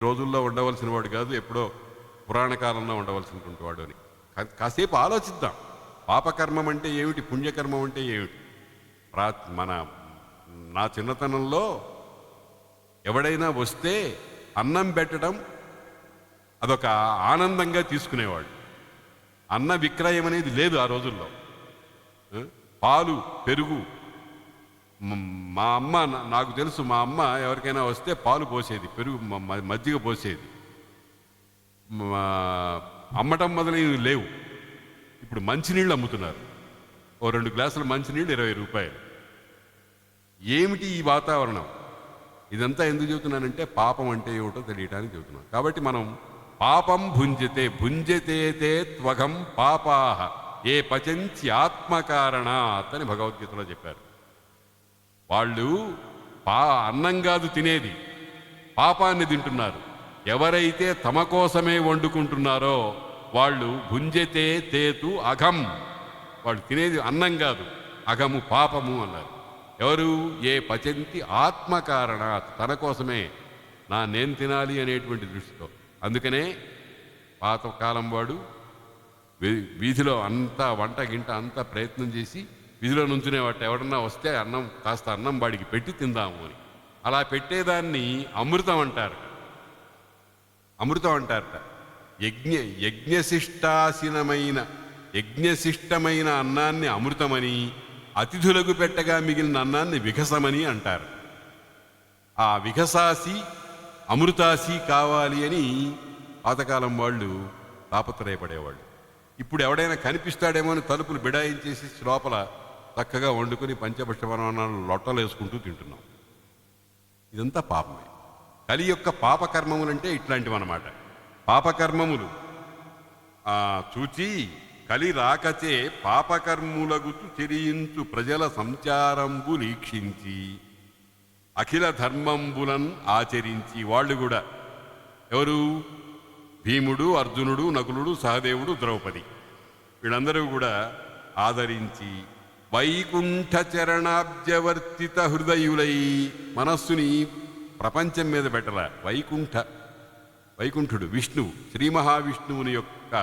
రోజుల్లో ఉండవలసిన వాడు కాదు, ఎప్పుడో పురాణ కాలంలో ఉండవలసినటువంటి వాడు అని కాసేపు ఆలోచిద్దాం. పాపకర్మం అంటే ఏమిటి, పుణ్యకర్మం అంటే ఏమిటి? నా చిన్నతనంలో ఎవడైనా వస్తే అన్నం పెట్టడం అదొక ఆనందంగా తీసుకునేవాడు. అన్న విక్రయం అనేది లేదు ఆ రోజుల్లో. పాలు, పెరుగు, మా అమ్మ, నాకు తెలుసు, మా అమ్మ ఎవరికైనా వస్తే పాలు పోసేది, పెరుగు మజ్జిగ పోసేది. అమ్మటం మొదలైనవి లేవు. ఇప్పుడు మంచినీళ్ళు అమ్ముతున్నారు. ఓ 2 గ్లాసుల మంచినీళ్ళు 20 రూపాయలు. ఏమిటి ఈ వాతావరణం? ఇదంతా ఎందుకు చెబుతున్నానంటే పాపం అంటే ఏమిటో తెలియటానికి చెబుతున్నాను. కాబట్టి మనం పాపం భుంజతే త్వగం పాపాహ ఏ పచంచి ఆత్మకారణాత్ అని భగవద్గీతలో చెప్పారు. వాళ్ళు అన్నం కాదు తినేది, పాపాన్ని తింటున్నారు. ఎవరైతే తమ కోసమే వండుకుంటున్నారో వాళ్ళు భుంజతే తేతు అఘం, వాళ్ళు తినేది అన్నం కాదు, అఘము పాపము అన్నారు. ఎవరు? ఏ పచంతి ఆత్మకారణాత్, తన కోసమే, నేను తినాలి అనేటువంటి దృష్టితో. అందుకనే పాతకాలం వాడు వీధిలో అంతా వంట గింట అంతా ప్రయత్నం చేసి వీధిలో నుంచునేవాట. ఎవడన్నా వస్తే కాస్త అన్నం వాడికి పెట్టి తిందాము అని. అలా పెట్టేదాన్ని అమృతం అంటారట. యజ్ఞశిష్టమైన అన్నాన్ని అమృతమని, అతిథులకు పెట్టగా మిగిలిన అన్నాన్ని వికసమని అంటారు. ఆ వికసాసి అమృతాసి కావాలి అని పాతకాలం వాళ్ళు తాపత్రయపడేవాళ్ళు. ఇప్పుడు ఎవడైనా కనిపిస్తాడేమో అని తలుపులు బిడాయించేసి లోపల చక్కగా వండుకొని పంచభక్షణాలు లొట్టలు వేసుకుంటూ తింటున్నాం. ఇదంతా పాపమే. కలి యొక్క పాపకర్మములంటే ఇట్లాంటివన్నమాట. పాపకర్మములు చూచి కలి రాకచే పాపకర్ములగుతు చెరియించు ప్రజల సంచారంబు వీక్షించి అఖిల ధర్మంబులన్ ఆచరించి, వాళ్ళు కూడా ఎవరు? భీముడు, అర్జునుడు, నకులుడు, సహదేవుడు, ద్రౌపది, వీళ్ళందరూ కూడా ఆదరించి వైకుంఠ చరణాబ్జవర్తిత హృదయులై, మనస్సుని ప్రపంచం మీద పెట్టల. వైకుంఠుడు విష్ణువు, శ్రీ మహావిష్ణువుని యొక్క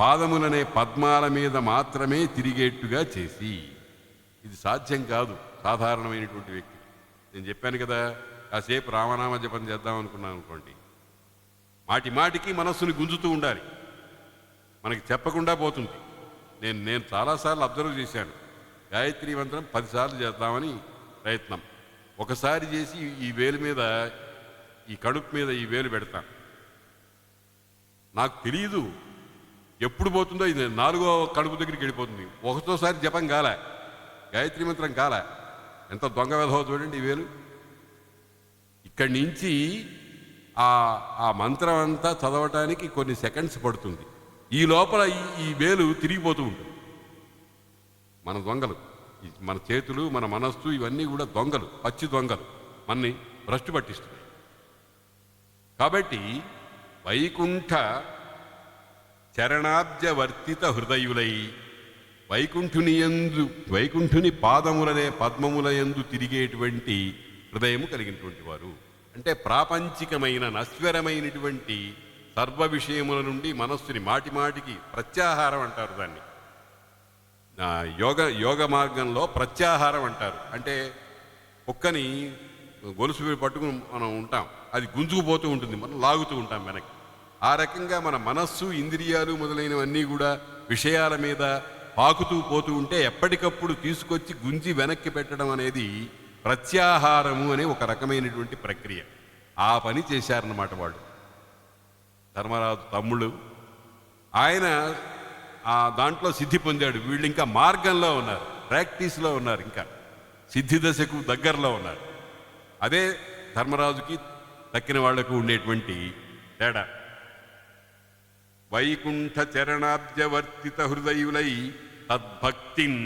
పాదములనే పద్మాల మీద మాత్రమే తిరిగేట్టుగా చేసి, ఇది సాధ్యం కాదు సాధారణమైనటువంటి వ్యక్తి. నేను చెప్పాను కదా, కాసేపు రామనామ జపం చేద్దాం అనుకున్నాను అనుకోండి, మాటికి మనస్సుని గుంజుతూ ఉండాలి, మనకి చెప్పకుండా పోతుంది. నేను చాలాసార్లు అబ్జర్వ్ చేశాను. గాయత్రి మంత్రం 10 సార్లు చేద్దామని ప్రయత్నం. ఒకసారి చేసి ఈ వేలు మీద, ఈ కడుపు మీద ఈ వేలు పెడతాను. నాకు తెలియదు ఎప్పుడు పోతుందో. ఇది 4వ కడుపు దగ్గరికి వెళ్ళిపోతుంది. ఒకటోసారి జపం కాలే, గాయత్రి మంత్రం కాలే. ఎంత దొంగ వెధవ చూడండి ఈ వేలు. ఇక్కడి నుంచి ఆ మంత్రం అంతా చదవటానికి కొన్ని సెకండ్స్ పడుతుంది. ఈ లోపల ఈ వేలు తిరిగిపోతూ ఉంటుంది. మన దొంగలు, మన చేతులు, మన మనస్సు, ఇవన్నీ కూడా దొంగలు, పచ్చి దొంగలు, మనని భ్రష్టు పట్టిస్తున్నాయి. కాబట్టి వైకుంఠ చరణాబ్జవర్తిత హృదయులై, వైకుంఠుని పాదములనే పద్మముల యందు తిరిగేటువంటి హృదయము కలిగినటువంటి వారు. అంటే ప్రాపంచికమైన నశ్వరమైనటువంటి సర్వ విషయముల నుండి మనస్సుని మాటికి ప్రత్యాహారం అంటారు దాన్ని. యోగ మార్గంలో ప్రత్యాహారం అంటారు. అంటే కుక్కని గొలుసు పట్టుకుని మనం ఉంటాం, అది గుంజుకుపోతూ ఉంటుంది, మనం లాగుతూ ఉంటాం వెనక్కి. ఆ రకంగా మన మనస్సు, ఇంద్రియాలు మొదలైనవన్నీ కూడా విషయాల మీద పాకుతూ పోతూ ఉంటే ఎప్పటికప్పుడు తీసుకొచ్చి గుంజి వెనక్కి పెట్టడం అనేది ప్రత్యాహారము అనే ఒక రకమైనటువంటి ప్రక్రియ. ఆ పని చేశారన్నమాట వాళ్ళు. ధర్మరాజు తమ్ముళ్ళు, ఆయన దాంట్లో సిద్ధి పొందాడు. వీళ్ళు ఇంకా మార్గంలో ఉన్నారు, ప్రాక్టీస్లో ఉన్నారు, ఇంకా సిద్ధి దశకు దగ్గరలో ఉన్నారు. అదే ధర్మరాజుకి తక్కిన వాళ్లకు ఉండేటువంటి తేడా. వైకుంఠ చరణాబ్జవర్తిత హృదయులై తద్భక్తిన్,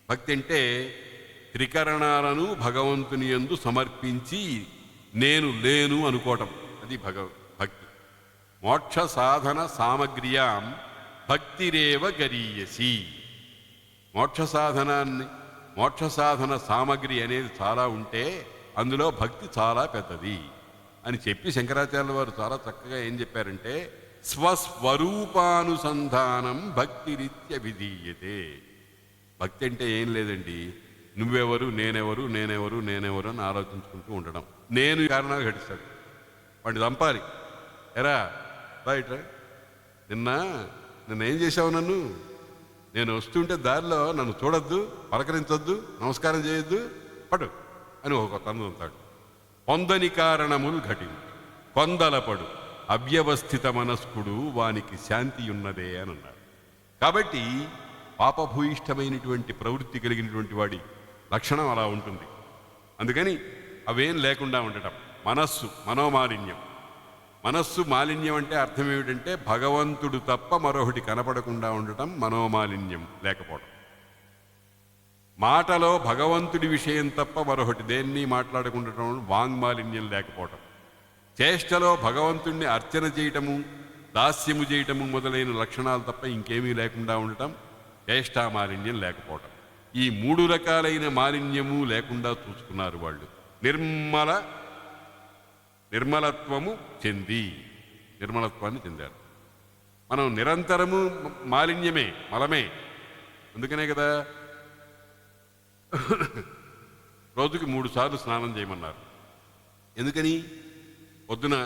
భక్తి అంటే త్రికరణాలను భగవంతుని యందు సమర్పించి నేను లేను అనుకోవటం, అది భక్తి. మోక్ష సాధన సామగ్ర్యాం భక్తిరేవ గరీయసి. మోక్ష సాధన సామగ్రి అనేది చాలా ఉంటే అందులో భక్తి చాలా పెద్దది అని చెప్పి శంకరాచార్యుల వారు చాలా చక్కగా ఏం చెప్పారంటే, స్వస్వరూపానుసంధానం భక్తిరీత్య విధీయతే. భక్తి అంటే ఏం లేదండి, నువ్వెవరు నేనెవరు నేనెవరు నేనెవరు అని ఆలోచించుకుంటూ ఉండడం. నేను కారణాలు ఘటిస్తాడు, వాడిని చంపాలి. ఎరా రైట్ నిన్న ఏం చేశావు, నేను వస్తుంటే దారిలో నన్ను చూడొద్దు, పలకరించొద్దు, నమస్కారం చేయొద్దు, పడు అని ఒక తను ఉంటాడు. పొందని కారణములు ఘటించు కొందలపడు అవ్యవస్థిత మనస్కుడు వానికి శాంతి ఉన్నదే అని అన్నాడు. కాబట్టి పాపభూయిష్టమైనటువంటి ప్రవృత్తి కలిగినటువంటి వాడి లక్షణం అలా ఉంటుంది. అందుకని అవేం లేకుండా ఉండటం. మనోమాలిన్యం. మనస్సు మాలిన్యం అంటే అర్థం ఏమిటంటే భగవంతుడు తప్ప మరొకటి కనపడకుండా ఉండటం మనోమాలిన్యం లేకపోవడం. మాటలో భగవంతుడి విషయం తప్ప మరొకటి దేన్ని మాట్లాడకుండటం వాంగ్మాలిన్యం లేకపోవటం. చేష్టలో భగవంతుణ్ణి అర్చన చేయటము, దాస్యము చేయటము మొదలైన లక్షణాలు తప్ప ఇంకేమీ లేకుండా ఉండటం చేష్టామాలిన్యం లేకపోవటం. ఈ 3 రకాలైన మాలిన్యము లేకుండా చూసుకున్నారు వాళ్ళు. నిర్మలత్వము చెంది నిర్మలత్వాన్ని చెందారు. మనం నిరంతరము మాలిన్యమే, మలమే. అందుకనే కదా రోజుకి 3 సార్లు స్నానం చేయమన్నారు. ఎందుకని? పొద్దున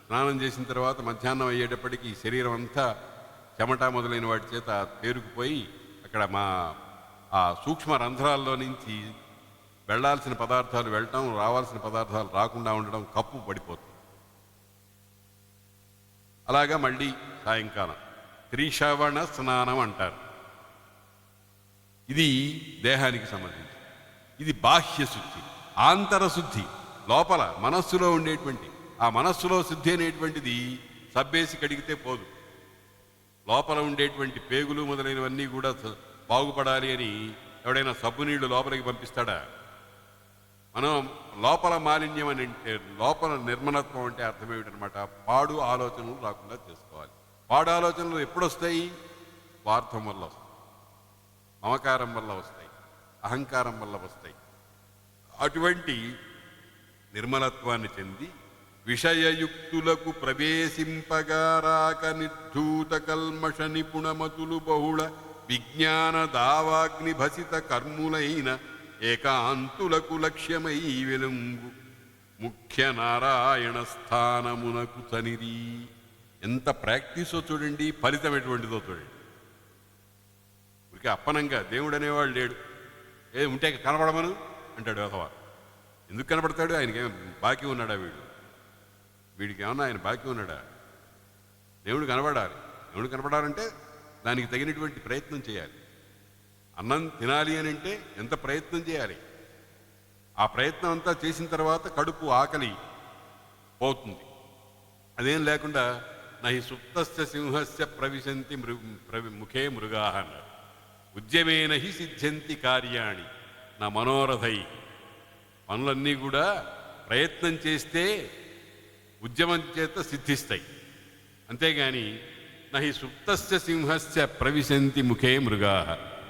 స్నానం చేసిన తర్వాత మధ్యాహ్నం అయ్యేటప్పటికీ శరీరం అంతా చెమట మొదలైన వాటి చేత పేరుకుపోయి అక్కడ ఆ సూక్ష్మ రంధ్రాల్లో నుంచి వెళ్ళాల్సిన పదార్థాలు వెళ్ళటం, రావాల్సిన పదార్థాలు రాకుండా ఉండడం, కప్పు పడిపోతుంది. అలాగా మళ్ళీ సాయంకాలం త్రిశ్రవణ స్నానం అంటారు. ఇది దేహానికి సంబంధించి. ఇది బాహ్య శుద్ధి. ఆంతర శుద్ధి లోపల మనస్సులో ఉండేటువంటి ఆ మనస్సులో శుద్ధి అనేటువంటిది సబ్బేసి కడిగితే పోదు. లోపల ఉండేటువంటి పేగులు మొదలైనవన్నీ కూడా బాగుపడాలి అని ఎవడైనా సబ్బు నీళ్లు లోపలికి పంపిస్తాడా? మనం లోపల మాలిన్యం అని అంటే, లోపల నిర్మలత్వం అంటే అర్థం ఏమిటనమాట, పాడు ఆలోచనలు రాకుండా చేసుకోవాలి. పాడు ఆలోచనలు ఎప్పుడు వస్తాయి? స్వార్థం వల్ల వస్తాయి, మమకారం వల్ల వస్తాయి, అహంకారం వల్ల వస్తాయి. అటువంటి నిర్మలత్వాన్ని చెంది విషయయుక్తులకు ప్రవేశింపగారాక నిర్ధూత కల్మష నిపుణమతులు బహుళ విజ్ఞాన దావాగ్ని భసిత కర్ములైన ఏకాంతులకు లక్ష్యమై వెలుంగు ముఖ్య నారాయణ స్థానమునకు చనిరి. ఎంత ప్రాక్టీసో చూడండి, ఫలితం ఎటువంటిదో చూడండి. ఇక అప్పనంగా దేవుడు అనేవాడు లేడు. ఉంటే కనపడమను అంటాడు అథవా. ఎందుకు కనపడతాడు? ఆయనకేం బాకీ ఉన్నాడా? వీడికి ఏమన్నా ఆయన బాకీ ఉన్నాడా? దేవుడు కనపడాలి. దేవుడు కనపడాలంటే దానికి తగినటువంటి ప్రయత్నం చేయాలి. అన్నం తినాలి అని అంటే ఎంత ప్రయత్నం చేయాలి? ఆ ప్రయత్నం అంతా చేసిన తర్వాత కడుపు ఆకలి పోతుంది. అదేం లేకుండా నహి సుప్తస్య సింహస్య ప్రవిశంతి ముఖే మృగా అన్నారు. ఉద్యమేన హి సిద్ధ్యంతి కార్యాణి నా మనోరథై. పనులన్నీ కూడా ప్రయత్నం చేస్తే ఉద్యమం చేత సిద్ధిస్తాయి. అంతేగాని నహి సుప్తస్య సింహస్య ప్రవిశంతి ముఖే మృగా.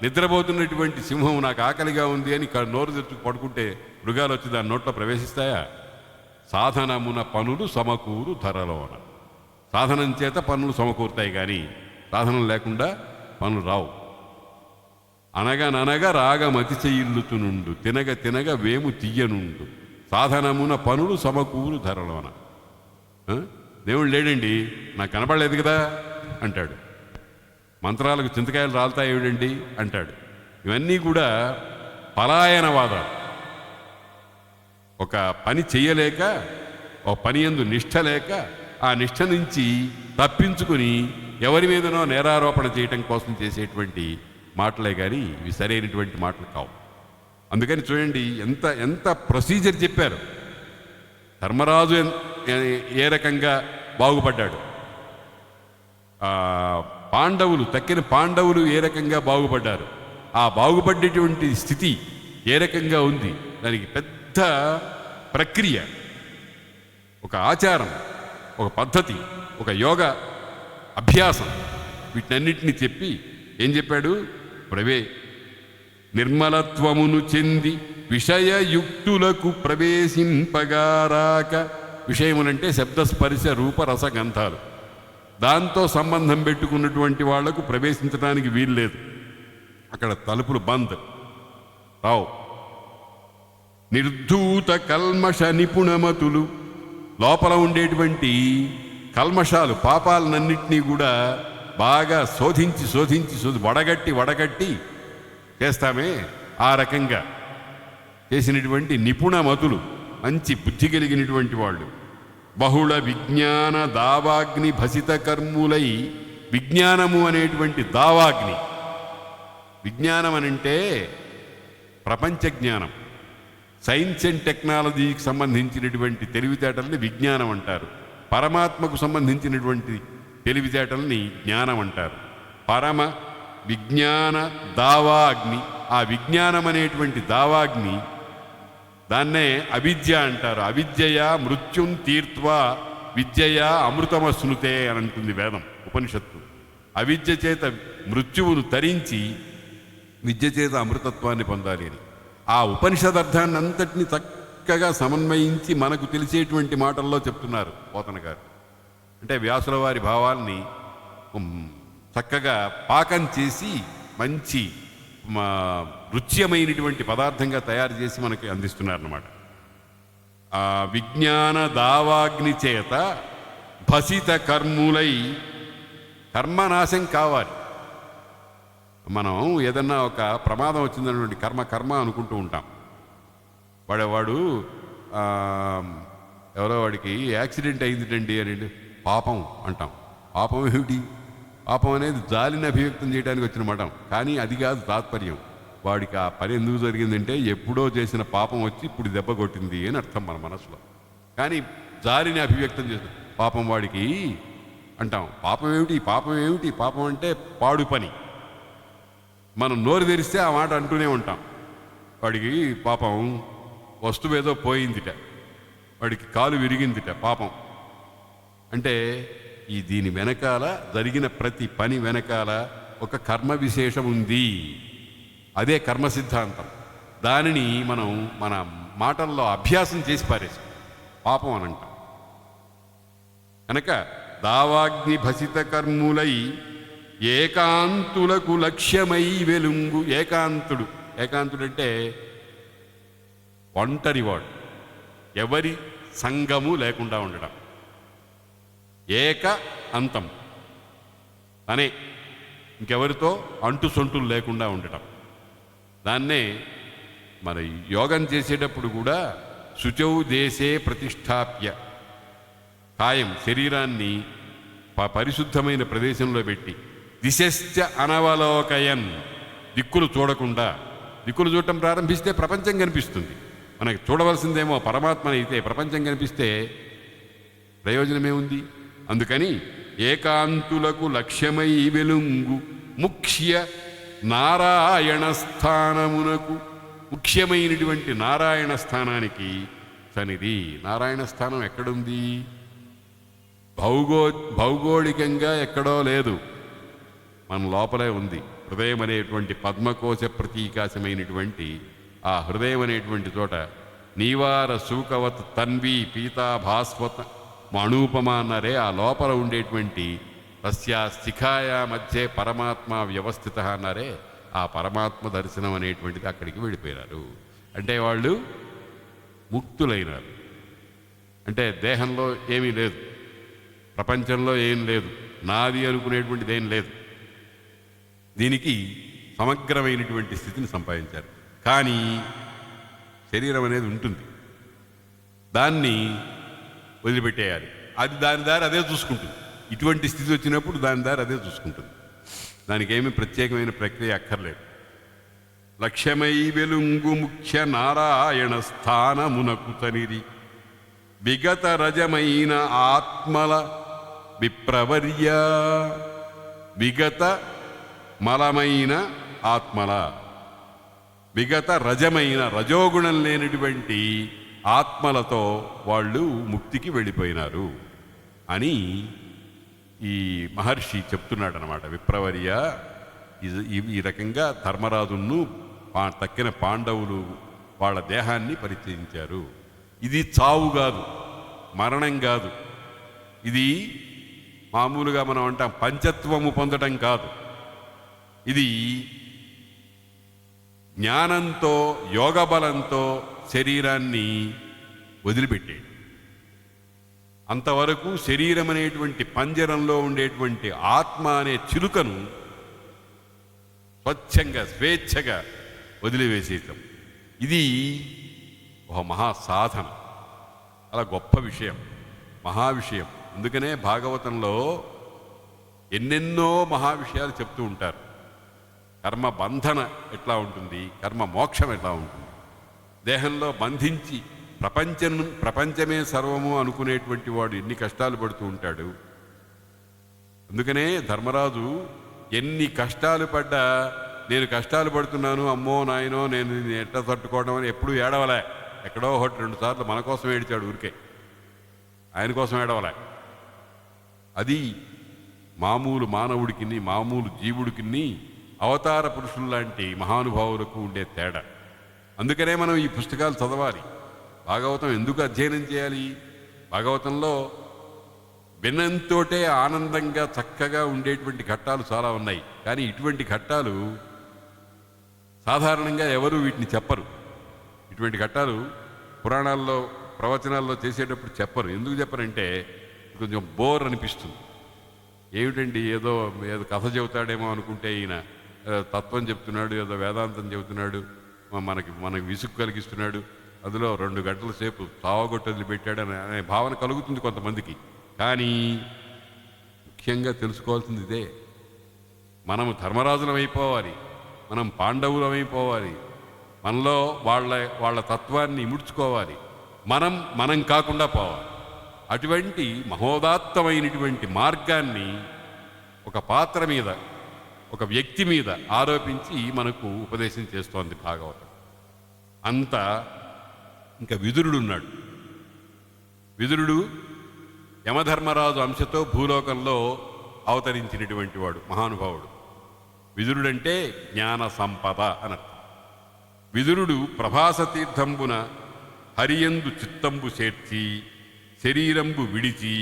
నిద్రపోతున్నటువంటి సింహం నాకు ఆకలిగా ఉంది అని నోరు తెచ్చుకు పడుకుంటే మృగాలు వచ్చి దాని నోట్లో ప్రవేశిస్తాయా? సాధనమున పనులు సమకూరు ధరలోన. సాధనం చేత పనులు సమకూరుతాయి, కానీ సాధనం లేకుండా పనులు రావు. అనగననగా రాగమతి చెయ్యిల్లుతునుండు తినగ తినగ వేము తీయనుండు సాధనమున పనులు సమకూరు ధరలోన. దేవుడు లేడండి, నాకు కనపడలేదు కదా అంటాడు. మంత్రాలకు చింతకాయలు రాలుతాయేమిటండి అంటాడు. ఇవన్నీ కూడా పలాయనవాదాలు. ఒక పని చెయ్యలేక, ఒక పని యందు నిష్ఠ లేక, ఆ నిష్ఠ నుంచి తప్పించుకుని ఎవరి మీదనో నేరారోపణ చేయటం కోసం చేసేటువంటి మాటలే కానీ ఇవి సరైనటువంటి మాటలు కావు. అందుకని చూడండి ఎంత ఎంత ప్రొసీజర్ చెప్పారు. ధర్మరాజు ఏ రకంగా బాగుపడ్డాడు, తక్కిన పాండవులు ఏ రకంగా బాగుపడ్డారు, ఆ బాగుపడేటువంటి స్థితి ఏ రకంగా ఉంది, దానికి పెద్ద ప్రక్రియ, ఒక ఆచారం, ఒక పద్ధతి, ఒక యోగ అభ్యాసం, వీటన్నిటిని చెప్పి ఏం చెప్పాడు? నిర్మలత్వమును చెంది విషయయుక్తులకు ప్రవేశింపగారాక, విషయములంటే శబ్దస్పర్శ రూప రసగంధాలు, దాంతో సంబంధం పెట్టుకున్నటువంటి వాళ్లకు ప్రవేశించడానికి వీల్లేదు. అక్కడ తలుపులు బంద్ రావు. నిర్ధూత కల్మష నిపుణమతులు, లోపల ఉండేటువంటి కల్మషాలు పాపాలన్నింటినీ కూడా బాగా శోధించి వడగట్టి చేస్తామే, ఆ రకంగా చేసినటువంటి నిపుణమతులు, మంచి బుద్ధి కలిగినటువంటి వాళ్ళు. బహుళ విజ్ఞాన దావాగ్ని భసిత కర్ములై, విజ్ఞానము అనేటువంటి దావాగ్ని, విజ్ఞానం అనంటే ప్రపంచ జ్ఞానం, సైన్స్ అండ్ టెక్నాలజీకి సంబంధించినటువంటి తెలివితేటల్ని విజ్ఞానం అంటారు. పరమాత్మకు సంబంధించినటువంటి తెలివితేటల్ని జ్ఞానం అంటారు. పరమ విజ్ఞాన దావాగ్ని, ఆ విజ్ఞానం అనేటువంటి దావాగ్ని, దాన్నే అవిద్య అంటారు. అవిద్యయా మృత్యుం తీర్త్వా విద్యయా అమృతమశ్నుతే అని అంటుంది వేదం, ఉపనిషత్తు. అవిద్య చేత మృత్యువును తరించి విద్య చేత అమృతత్వాన్ని పొందాలి అని ఆ ఉపనిషదర్థాన్ని అంతటిని చక్కగా సమన్వయించి మనకు తెలిసేటువంటి మాటల్లో చెప్తున్నారు పోతన గారు. అంటే వ్యాసుల వారి భావాల్ని చక్కగా పాకం చేసి మంచి రుచ్యమైనటువంటి పదార్థంగా తయారు చేసి మనకి అందిస్తున్నారన్నమాట. ఆ విజ్ఞాన దావాగ్ని చేత భసిత కర్ములై, కర్మనాశం కావాలి. మనం ఏదన్నా ఒక ప్రమాదం వచ్చిందన్నటువంటి కర్మ అనుకుంటూ ఉంటాం. వాడు ఎవరో వాడికి యాక్సిడెంట్ అయిందిటండి అని పాపం అంటాం. పాపం ఏమిటి? పాపం అనేది జాలిని అభివ్యక్తం చేయడానికి వచ్చిన మాట. కానీ అది కాదు తాత్పర్యం. వాడికి ఆ పని ఎందుకు జరిగిందంటే ఎప్పుడో చేసిన పాపం వచ్చి ఇప్పుడు దెబ్బ కొట్టింది అని అర్థం మన మనసులో. కానీ జాలిని అభివ్యక్తం చేసిన పాపం వాడికి అంటాం. పాపం ఏమిటి? పాపం అంటే పాడు పని. మనం నోరు తెరిస్తే ఆ మాట అంటూనే ఉంటాం. వాడికి పాపం వస్తువు ఏదో పోయిందిట, వాడికి కాలు విరిగిందిట, పాపం అంటే దీని వెనకాల జరిగిన ప్రతి పని వెనకాల ఒక కర్మ విశేషం ఉంది. అదే కర్మ సిద్ధాంతం. దానిని మనం మన మాటల్లో అభ్యాసం చేసి పారేసాం, పాపం అని అంటాం. కనుక దావాగ్ని భసిత కర్ములై ఏకాంతులకు లక్ష్యమై వెలుంగు. ఏకాంతుడంటే ఒంటరివాడు, ఎవరి సంగము లేకుండా ఉండడం. ఏక అంతం, తనే, ఇంకెవరితో అంటు సొంటులు లేకుండా ఉండటం. దాన్నే మన యోగం చేసేటప్పుడు కూడా శుచౌ దేశే ప్రతిష్టాప్య, కాయం శరీరాన్ని పరిశుద్ధమైన ప్రదేశంలో పెట్టి, దిశశ్చ అనవలోకయన్, దిక్కులు చూడకుండా. దిక్కులు చూడటం ప్రారంభిస్తే ప్రపంచం కనిపిస్తుంది. మనకి చూడవలసిందేమో పరమాత్మని అయితే ప్రపంచం కనిపిస్తే ప్రయోజనమేముంది? అందుకని ఏకాంతులకు లక్ష్యమై వెలుంగు ముఖ్య నారాయణ స్థానమునకు, ముఖ్యమైనటువంటి నారాయణ స్థానానికి సన్నిధి. నారాయణ స్థానం ఎక్కడుంది? భౌగోళికంగా ఎక్కడో లేదు, మన లోపలే ఉంది. హృదయం అనేటువంటి పద్మకోశ ప్రతీకాశమైనటువంటి ఆ హృదయం అనేటువంటి చోట నీవార శూకవత్ తన్వి పీతాభాస్వత అనూపమ అన్నారే, ఆ లోపల ఉండేటువంటి తస్యా శిఖాయా మధ్య పరమాత్మ వ్యవస్థిత అన్నారే, ఆ పరమాత్మ దర్శనం అనేటువంటిది అక్కడికి వెళ్ళిపోయినారు. అంటే వాళ్ళు ముక్తులైనారు. అంటే దేహంలో ఏమీ లేదు, ప్రపంచంలో ఏం లేదు, నాది అనుకునేటువంటిది ఏం లేదు. దీనికి సమగ్రమైనటువంటి స్థితిని సంపాదించారు. కానీ శరీరం అనేది ఉంటుంది, దాన్ని వదిలిపెట్టేయాలి. అది దాని దారి అదే చూసుకుంటుంది. ఇటువంటి స్థితి వచ్చినప్పుడు దాని దారి అదే చూసుకుంటుంది. దానికి ఏమీ ప్రత్యేకమైన ప్రక్రియ అక్కర్లేదు. లక్ష్యమై వెలుంగు ముఖ్య నారాయణ స్థానమునకు తనిరి విగత రజమైన ఆత్మల విప్రవర్య. విగత మలమైన ఆత్మల, విగత రజమైన రజోగుణం లేనటువంటి ఆత్మలతో వాళ్ళు ముక్తికి వెళ్ళిపోయినారు అని ఈ మహర్షి చెప్తున్నాడు అన్నమాట. విప్రవర్య ఈ రకంగా ధర్మరాజును తక్కిన పాండవులు వాళ్ళ దేహాన్ని పరిత్యజించారు. ఇది చావు కాదు, మరణం కాదు. ఇది మామూలుగా మనం అంటాం పంచత్వము పొందడం కాదు. ఇది జ్ఞానంతో యోగ బలంతో శరీరాన్ని వదిలిపెట్టేది. అంతవరకు శరీరం అనేటువంటి పంజరంలో ఉండేటువంటి ఆత్మ అనే చిలుకను స్వచ్ఛంగా స్వేచ్ఛగా వదిలివేసేయటం, ఇది ఒక మహాసాధన. అలా గొప్ప విషయం, మహావిషయం. అందుకనే భాగవతంలో ఎన్నెన్నో మహావిషయాలు చెప్తూ ఉంటారు. కర్మ బంధన ఎట్లా ఉంటుంది, కర్మ మోక్షం ఎట్లా ఉంటుంది, దేహంలో బంధించి ప్రపంచమే సర్వము అనుకునేటువంటి వాడు ఎన్ని కష్టాలు పడుతూ ఉంటాడు. అందుకనే ధర్మరాజు ఎన్ని కష్టాలు పడ్డా నేను కష్టాలు పడుతున్నాను, అమ్మో నాయనో నేను ఎట్లా తట్టుకోవడం అని ఎప్పుడూ ఏడవలే. ఎక్కడో ఒకటి 2 సార్లు మన కోసం ఏడిచాడు, ఊరికే ఆయన కోసం ఏడవలే. అది మామూలు మానవుడికి, మామూలు జీవుడికి, అవతార పురుషుల్లాంటి మహానుభావులకు ఉండే తేడా. అందుకనే మనం ఈ పుస్తకాలు చదవాలి. భాగవతం ఎందుకు అధ్యయనం చేయాలి? భాగవతంలో వినంతోటే ఆనందంగా చక్కగా ఉండేటువంటి ఘట్టాలు చాలా ఉన్నాయి. కానీ ఇటువంటి ఘట్టాలు సాధారణంగా ఎవరు వీటిని చెప్పరు. ఇటువంటి ఘట్టాలు పురాణాల్లో ప్రవచనాల్లో చేసేటప్పుడు చెప్పరు. ఎందుకు చెప్పరంటే కొంచెం బోర్ అనిపిస్తుంది. ఏమిటండి ఏదో కథ చెబుతాడేమో అనుకుంటే ఈయన తత్వం చెప్తున్నాడు, ఏదో వేదాంతం చెబుతున్నాడు, మనకి విసుగు కలిగిస్తున్నాడు, అందులో 2 గంటల సేపు తావగొట్టలు పెట్టాడు అనే భావన కలుగుతుంది కొంతమందికి. కానీ ముఖ్యంగా తెలుసుకోవాల్సింది ఇదే, మనము ధర్మరాజులం అయిపోవాలి, మనం పాండవులం అయిపోవాలి, మనలో వాళ్ళ తత్వాన్ని ఇముడ్చుకోవాలి, మనం కాకుండా పోవాలి. అటువంటి మహోదాత్తమైనటువంటి మార్గాన్ని ఒక పాత్ర మీద, ఒక వ్యక్తి మీద ఆరోపించి మనకు ఉపదేశం చేస్తోంది భాగవతం. అంతా ఇంకా విదురుడున్నాడు. విదురుడు యమధర్మరాజు అంశతో భూలోకంలో అవతరించినటువంటి వాడు, మహానుభావుడు. విదురుడంటే జ్ఞాన సంపద అనర్థం. విదురుడు ప్రభాస తీర్థంబున హరియందు చిత్తంబు చేర్చి శరీరంబు విడిచి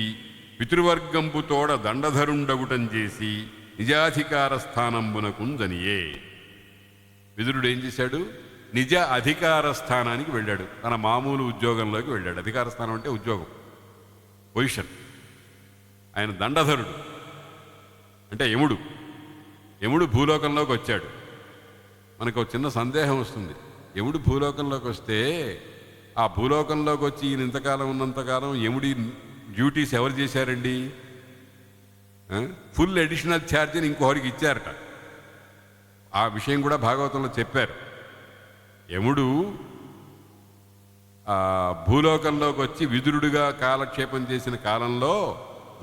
పితృవర్గంబు తోడ దండధరుండగుటం చేసి నిజాధికార స్థానంబునకుందనియే. విదురుడు ఏం చేశాడు? నిజ అధికార స్థానానికి వెళ్ళాడు. తన మామూలు ఉద్యోగంలోకి వెళ్ళాడు. అధికార స్థానం అంటే ఉద్యోగం, పొజిషన్. ఆయన దండధరుడు అంటే యముడు భూలోకంలోకి వచ్చాడు. మనకు చిన్న సందేహం వస్తుంది. యముడు భూలోకంలోకి వస్తే ఆ భూలోకంలోకి వచ్చి ఈయన ఇంతకాలం ఉన్నంతకాలం యముడి డ్యూటీస్ ఎవరు చేశారండి? ఫుల్ అడిషనల్ ఛార్జీని ఇంకోరికి ఇచ్చారట. ఆ విషయం కూడా భాగవతంలో చెప్పారు. యముడు భూలోకంలోకి వచ్చి విదురుడుగా కాలక్షేపం చేసిన కాలంలో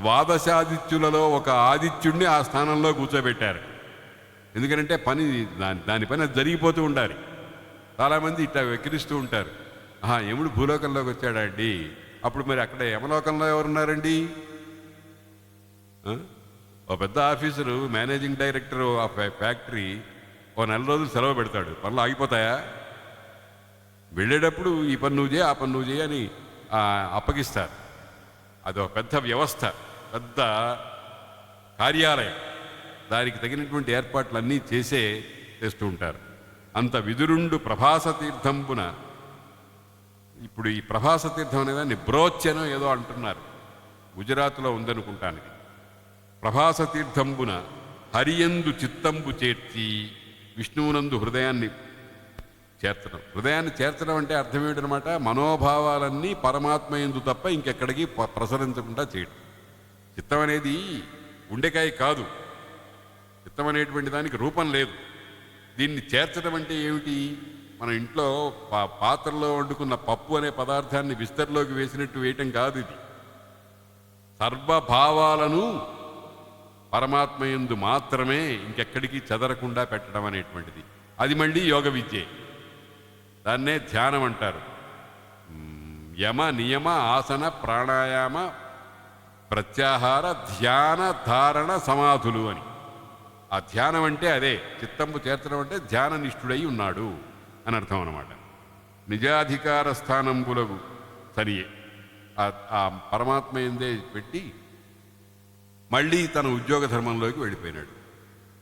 12 ఆదిత్యులలో ఒక ఆదిత్యుడిని ఆ స్థానంలో కూర్చోబెట్టారు. ఎందుకంటే దాని పని జరిగిపోతూ ఉండాలి. చాలామంది ఇట్లా వెక్కిరిస్తూ ఉంటారు, యముడు భూలోకంలోకి వచ్చాడండి, అప్పుడు మరి అక్కడ యమలోకంలో ఎవరున్నారండి? ఓ పెద్ద officer, managing director of factory ఓ 4 రోజులు సెలవు పెడతాడు, పనులు ఆగిపోతాయా? వెళ్ళేటప్పుడు ఈ పని నువ్వు చేయి, ఆ పని నువ్వు చేయి అని అప్పగిస్తారు. అదొక పెద్ద వ్యవస్థ, పెద్ద కార్యాలయం. దానికి తగినటువంటి ఏర్పాట్లన్నీ చేస్తూ ఉంటారు. అంత విదురుండు ప్రభాస తీర్థంబున, ఇప్పుడు ఈ ప్రభాస తీర్థం అనేదాన్ని బ్రోచనో ఏదో అంటున్నారు, గుజరాత్లో ఉందనుకుంటాను. ప్రభాస తీర్థంబున హరియందు చిత్తంబు చేర్చి విష్ణువునందు హృదయాన్ని చేర్చడం అంటే అర్థం ఏమిటనమాట? మనోభావాలన్నీ పరమాత్మ యందు తప్ప ఇంకెక్కడికి ప్రసరించకుండా చేయడం. చిత్తం అనేది గుండెకాయ కాదు, చిత్తం అనేటువంటి దానికి రూపం లేదు. దీన్ని చేర్చడం అంటే ఏమిటి? మన ఇంట్లో పాత్రలో వండుకున్న పప్పు అనే పదార్థాన్ని విస్తర్లోకి వేసినట్టు వేయటం కాదు. ఇది సర్వభావాలను పరమాత్మయందు మాత్రమే ఇంకెక్కడికి చెదరకుండా పెట్టడం అనేటువంటిది. అది మళ్ళీ యోగ విద్యే. దాన్నే ధ్యానం అంటారు. యమ నియమ ఆసన ప్రాణాయామ ప్రత్యాహార ధ్యాన ధారణ సమాధులు అని. ఆ ధ్యానం అంటే అదే. చిత్తంపు చేర్చడం అంటే ధ్యాన నిష్ఠుడై ఉన్నాడు అని అర్థం అన్నమాట. నిజాధికార స్థానంబులకు సరియే ఆ పరమాత్మ ఎందే పెట్టి మళ్ళీ తన ఉద్యోగ ధర్మంలోకి వెళ్ళిపోయినాడు.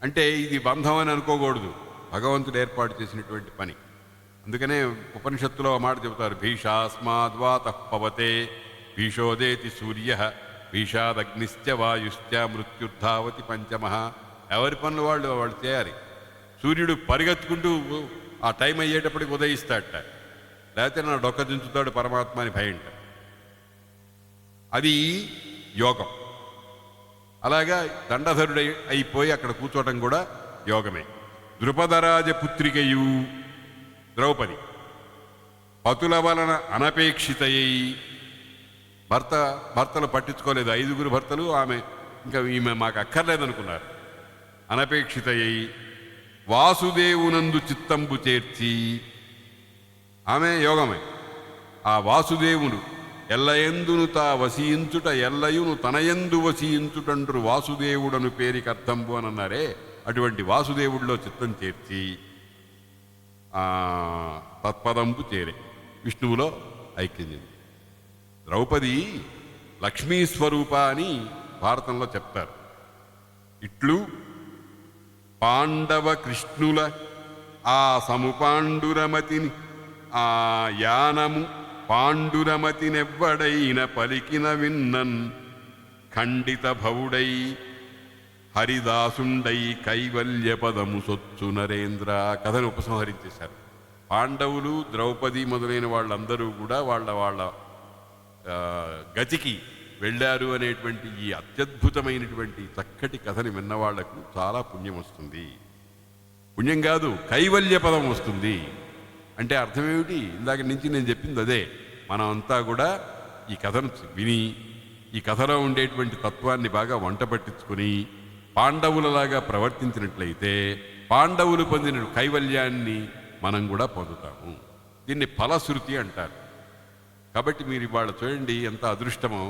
అంటే ఇది బంధం అని అనుకోకూడదు, భగవంతుడు ఏర్పాటు చేసినటువంటి పని. అందుకనే ఉపనిషత్తులో మాట చెబుతారు, భీషాస్మాద్వాతః పవతే భీషోదేతి సూర్య భీషాదగ్నిశ్చ వాయుశ్చ మృత్యుర్ధావతి పంచమః. ఎవరి పనులు వాళ్ళు చేయాలి. సూర్యుడు పరిగెత్తుకుంటూ ఆ టైం అయ్యేటప్పటికి ఉదయిస్తాడట, లేకపోతే నా డొక్క దించుతాడు పరమాత్మ అని భయంట. అది యోగం. అలాగా దండధరుడై అయిపోయి అక్కడ కూర్చోవటం కూడా యోగమే. ద్రుపదరాజ పుత్రికయు ద్రౌపది పతుల వలన అనపేక్షితయ్యి, భర్తలు పట్టించుకోలేదు, 5 భర్తలు, ఆమె ఇంకా ఈమె మాకు అక్కర్లేదనుకున్నారు. అనపేక్షితయ్యి వాసుదేవునందు చిత్తంబు చేర్చి, ఆమె యోగమే. ఆ వాసుదేవుడు ఎల్లయందును తా వసించుట ఎల్లయును తనయందు వసించుటండ్రు వాసుదేవుడను పేరికి అర్థంబు అని అన్నారే, అటువంటి వాసుదేవుడిలో చిత్తం చేర్చి తత్పదంబు చేరే, విష్ణువులో ఐక్యం చెంది. ద్రౌపది లక్ష్మీ స్వరూప అని భారతంలో చెప్తారు. ఇట్లు పాండవ కృష్ణుల ఆ సముపాండురమతిని ఆ యానము పాండురమతినెవ్వడైన పలికిన విన్నన్ ఖండిత భవుడై హరిదాసుండై కైవల్య పదము సొచ్చు నరేంద్ర. కథను ఉపసంహరించేశారు. పాండవులు, ద్రౌపది మొదలైన వాళ్ళందరూ కూడా వాళ్ళ గతికి వెళ్ళారు అనేటువంటి ఈ అత్యద్భుతమైనటువంటి చక్కటి కథని విన్నవాళ్లకు చాలా పుణ్యం వస్తుంది. పుణ్యం కాదు, కైవల్య పదం వస్తుంది. అంటే అర్థం ఏమిటి? ఇందాక నుంచి నేను చెప్పింది అదే. మనం అంతా కూడా ఈ కథను విని ఈ కథలో ఉండేటువంటి తత్వాన్ని బాగా వంట పట్టించుకుని పాండవులలాగా ప్రవర్తించినట్లయితే పాండవులు పొందిన కైవల్యాన్ని మనం కూడా పొందుతాము. దీన్ని ఫలశ్రుతి అంటారు. కాబట్టి మీరు ఇవాళ చూడండి ఎంత అదృష్టమో.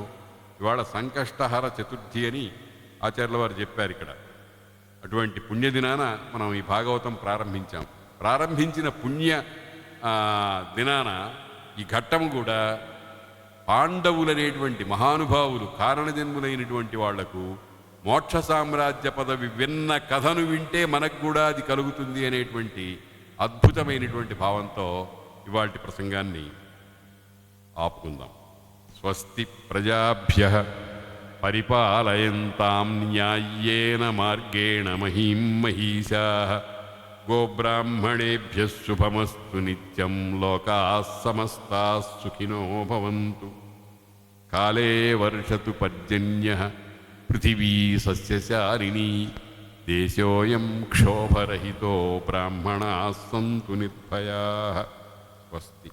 ఇవాళ సంకష్టహర చతుర్థి అని ఆచార్యుల వారు చెప్పారు ఇక్కడ. అటువంటి పుణ్యదినాన మనం ఈ భాగవతం ప్రారంభించాం. ప్రారంభించిన పుణ్య దినాన ఈ ఘట్టము కూడా పాండవులనేటువంటి మహానుభావులు, కారణజన్ములైనటువంటి వాళ్లకు మోక్ష సామ్రాజ్య పదవి విన్న కథను వింటే మనకు కూడా అది కలుగుతుంది అనేటువంటి అద్భుతమైనటువంటి భావంతో ఇవాల్టి ప్రసంగాన్ని ఆపుకుందాం. స్వస్తి ప్రజాభ్యః పరిపాలయంతాం న్యాయ్యేన మార్గేణ మహీం మహీషాః. గోబ్రాహ్మణేభ్యః శుభమస్తు నిత్యం. లోకాః సమస్తాః సుఖినో భవంతు. కాలే వర్షతు పర్జన్యః పృథివీ సస్యశాలినీ. దేశోऽయం క్షోభరహితో బ్రాహ్మణాः సంతు నిర్భయాः. స్వస్తి.